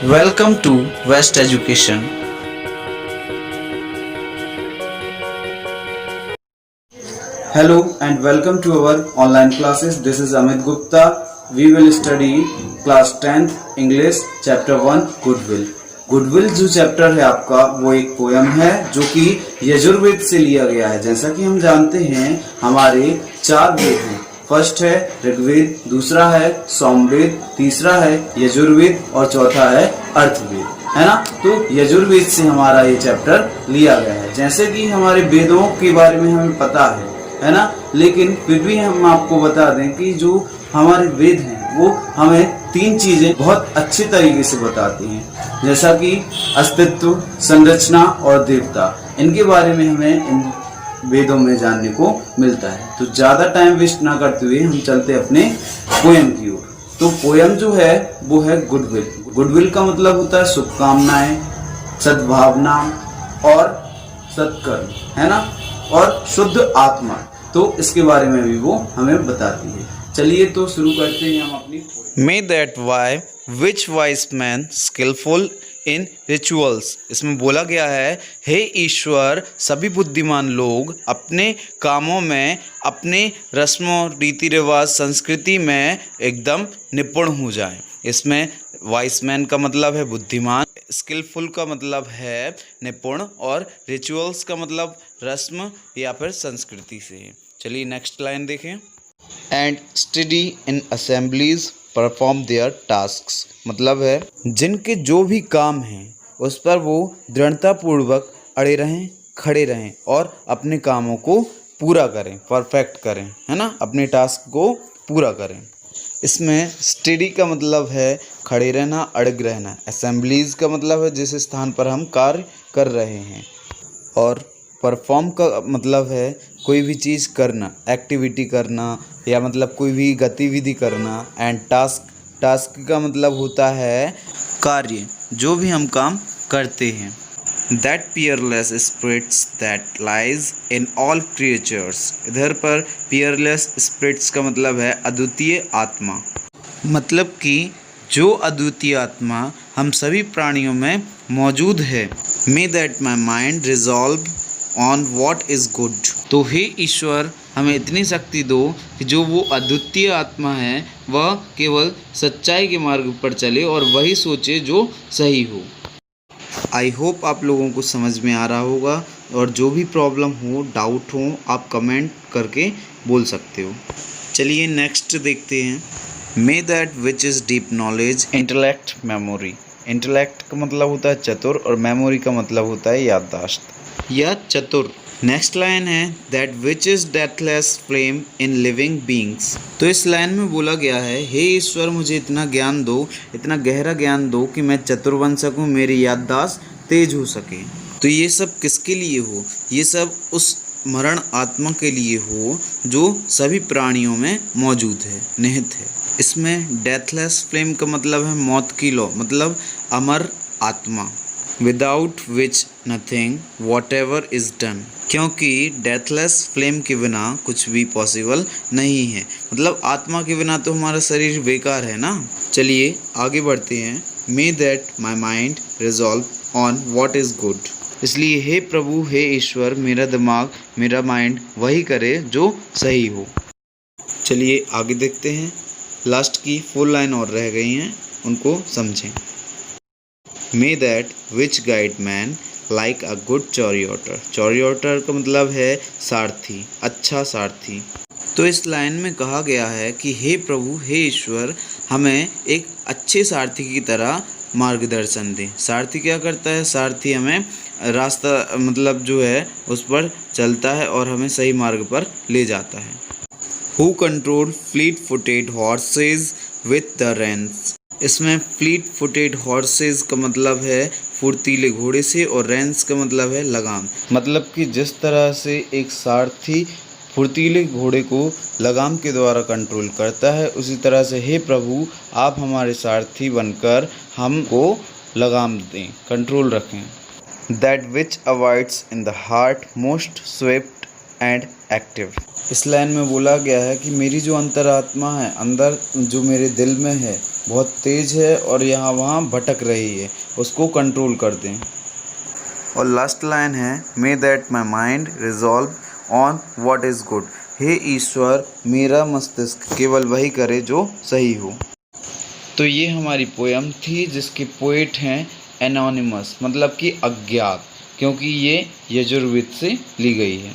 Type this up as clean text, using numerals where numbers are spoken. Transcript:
Welcome to West Education. Hello and welcome to our online classes. This is Amit Gupta. We will study class 10th English chapter 1 Goodwill. Goodwill जो chapter है आपका वो एक poem है जो कि यजुर्वेद से लिया गया है। जैसा कि हम जानते हैं हमारे 4 वेद हैं। फर्स्ट है ऋग्वेद, दूसरा है सामवेद, तीसरा है यजुर्वेद और चौथा है अर्थवेद, है ना। तो यजुर्वेद से हमारा ये चैप्टर लिया गया है। जैसे कि हमारे वेदों के बारे में हमें पता है ना, लेकिन फिर भी हम आपको बता दें कि जो हमारे वेद हैं वो हमें 3 चीजें बहुत अच्छे तरीके से बताती हैं, जैसा कि अस्तित्व, संरचना और देवता। इनके बारे में हमें इन वेदों में जानने को मिलता है। तो ज्यादा टाइम वेस्ट ना करते हुए हम चलते अपने पोयम की ओर। तो पोयम जो है वो है गुडविल। गुडविल का मतलब होता है शुभकामनाएं, सद्भावना और सत्कर्म, है ना, और शुद्ध आत्मा। तो इसके बारे में भी वो हमें बताती है। चलिए तो शुरू करते हैं हम अपनी। May that why which wise man skillful in rituals। इसमें बोला गया है, हे ईश्वर, सभी बुद्धिमान लोग अपने कामों में, अपने रस्मों, रीति रिवाज, संस्कृति में एकदम निपुण हो जाएं। इसमें वाइस मैन का मतलब है बुद्धिमान, स्किलफुल का मतलब है निपुण और रिचुअल्स का मतलब रस्म या फिर संस्कृति से। चलिए नेक्स्ट लाइन देखें। And study in assemblies perform their tasks, मतलब है जिनके जो भी काम हैं उस पर वो दृढ़तापूर्वक अड़े रहें, खड़े रहें और अपने कामों को पूरा करें, परफेक्ट करें, है ना, अपने टास्क को पूरा करें। इसमें स्टडी का मतलब है खड़े रहना, अड़ग रहना। असेंबलीज का मतलब है जिस स्थान पर हम कार्य कर रहे हैं, और परफॉर्म का मतलब है कोई भी चीज़ करना, एक्टिविटी करना या मतलब कोई भी गतिविधि करना। एंड टास्क का मतलब होता है कार्य, जो भी हम काम करते हैं। That peerless spirits that lies in all creatures, इधर पर पियरलेस स्पिरिट्स का मतलब है अद्वितीय आत्मा, मतलब कि जो अद्वितीय आत्मा हम सभी प्राणियों में मौजूद है। May that my mind resolve on what is good. तो हे ईश्वर, हमें इतनी शक्ति दो कि जो वो अद्वितीय आत्मा है वह केवल सच्चाई के मार्ग पर चले और वही सोचे जो सही हो। आई होप आप लोगों को समझ में आ रहा होगा, और जो भी प्रॉब्लम हो, डाउट हो, आप कमेंट करके बोल सकते हो। चलिए नेक्स्ट देखते हैं। May that which is deep knowledge intellect memory. Intellect का मतलब होता है चतुर और मेमोरी का मतलब होता है याददाश्त या चतुर। नेक्स्ट लाइन है that which is deathless flame in living beings. तो इस लाइन में बोला गया है, हे ईश्वर, मुझे इतना ज्ञान दो, इतना गहरा ज्ञान दो कि मैं चतुर बन सकूं, मेरी याददाश्त तेज हो सके। तो ये सब किसके लिए हो? ये सब उस मरण आत्मा के लिए हो जो सभी प्राणियों में मौजूद है, निहित है। इसमें डेथलेस फ्लेम का मतलब है मौत की लौ, मतलब अमर आत्मा। Without which nothing what ever is done, क्योंकि डेथलेस फ्लेम के बिना कुछ भी पॉसिबल नहीं है। मतलब आत्मा के बिना तो हमारा शरीर बेकार है ना। चलिए आगे बढ़ते हैं। May that my mind resolve on what is good. इसलिए हे प्रभु, हे ईश्वर, मेरा दिमाग, मेरा माइंड वही करे जो सही हो। चलिए आगे देखते हैं। लास्ट की 4 लाइन और रह गई हैं, उनको समझें। May that which guide man like a good charioteer. Charioteer का मतलब है सारथी, अच्छा सारथी। तो इस लाइन में कहा गया है कि हे प्रभु, हे ईश्वर, हमें एक अच्छे सारथी की तरह मार्गदर्शन दें। सारथी क्या करता है? सारथी हमें रास्ता मतलब जो है उस पर चलता है और हमें सही मार्ग पर ले जाता है। Who control fleet footed horse's with the Reigns. इसमें फ्लीट फुटेड हॉर्सेज का मतलब है फुर्तीले घोड़े से, और रेंस का मतलब है लगाम। मतलब कि जिस तरह से एक सारथी फुर्तीले घोड़े को लगाम के द्वारा कंट्रोल करता है, उसी तरह से हे प्रभु, आप हमारे सारथी बनकर हमको लगाम दें, कंट्रोल रखें। That which avoids in the heart most Swift and active. इस लाइन में बोला गया है कि मेरी जो अंतरात्मा है, अंदर जो मेरे दिल में है, बहुत तेज़ है और यहाँ वहाँ भटक रही है, उसको कंट्रोल कर दें। और लास्ट लाइन है, may that my mind resolve on what is good. हे ईश्वर, मेरा मस्तिष्क केवल वही करे जो सही हो। तो ये हमारी पोयम थी जिसके पोएट हैं एनोनिमस, मतलब कि अज्ञात, क्योंकि ये यजुर्वेद से ली गई है।